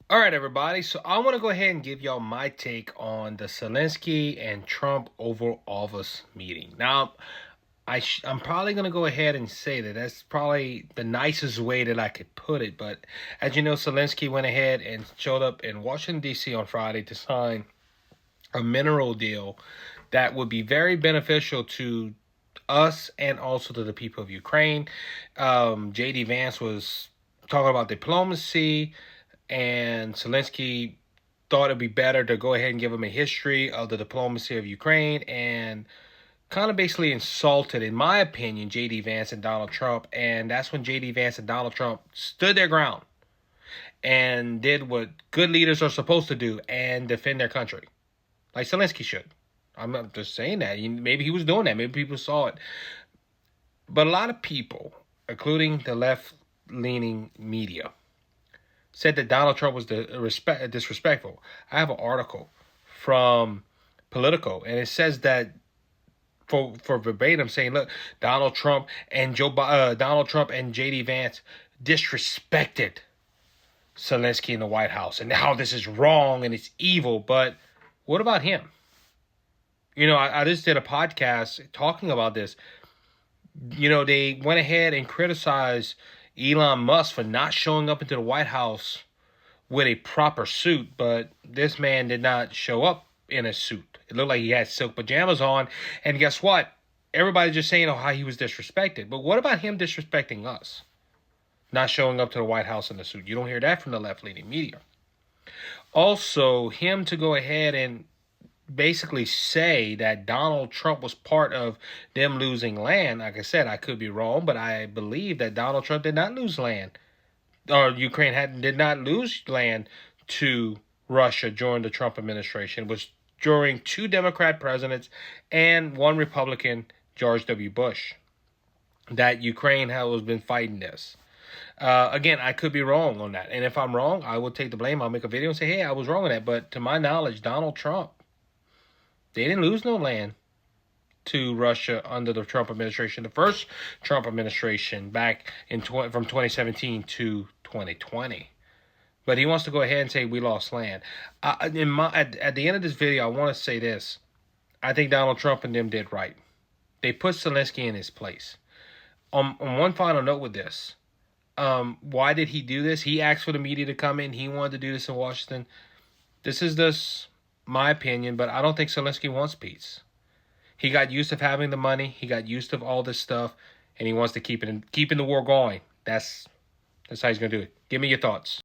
All right, everybody. So I want to go ahead and give y'all my take on the Zelenskyy and Trump Oval Office meeting. Now, I'm probably going to go ahead and say that that's probably the nicest way that I could put it. But as you know, Zelenskyy went ahead and showed up in Washington, D.C. on Friday to sign a mineral deal that would be very beneficial to us and also to the people of Ukraine. J.D. Vance was talking about diplomacy, and Zelenskyy thought it'd be better to go ahead and give him a history of the diplomacy of Ukraine and kind of basically insulted, in my opinion, J.D. Vance and Donald Trump. And that's when J.D. Vance and Donald Trump stood their ground and did what good leaders are supposed to do and defend their country, like Zelenskyy should. I'm not just saying that. Maybe he was doing that. Maybe people saw it. But a lot of people, including the left-leaning media, said that Donald Trump was disrespectful. I have an article from Politico, and it says that for verbatim saying, look, Donald Trump and Donald Trump and J.D. Vance disrespected Zelenskyy in the White House, and how this is wrong and it's evil. But what about him? I just did a podcast talking about this. They went ahead and criticized Elon Musk for not showing up into the White House with a proper suit, but this man did not show up in a suit. It looked like he had silk pajamas on, and guess what? Everybody's just saying how he was disrespected. But what about him disrespecting us? Not showing up to the White House in a suit. You don't hear that from the left-leaning media. Also, him to go ahead and basically say that Donald Trump was part of them losing land. Like I said, I could be wrong, but I believe that Donald Trump did not lose land, or Ukraine did not lose land to Russia during the Trump administration. It was during two Democrat presidents and one Republican, George W. Bush, that Ukraine has been fighting this. Again, I could be wrong on that. And if I'm wrong, I will take the blame. I'll make a video and say, hey, I was wrong on that. But to my knowledge, Donald Trump, they didn't lose no land to Russia under the Trump administration. The first Trump administration back from 2017 to 2020. But he wants to go ahead and say we lost land. At the end of this video, I want to say this. I think Donald Trump and them did right. They put Zelenskyy in his place. On one final note with this, why did he do this? He asked for the media to come in. He wanted to do this in Washington. This is just my opinion, but I don't think Zelenskyy wants peace. He got used to having the money. He got used to all this stuff, and he wants to keeping the war going. That's how he's gonna do it. Give me your thoughts.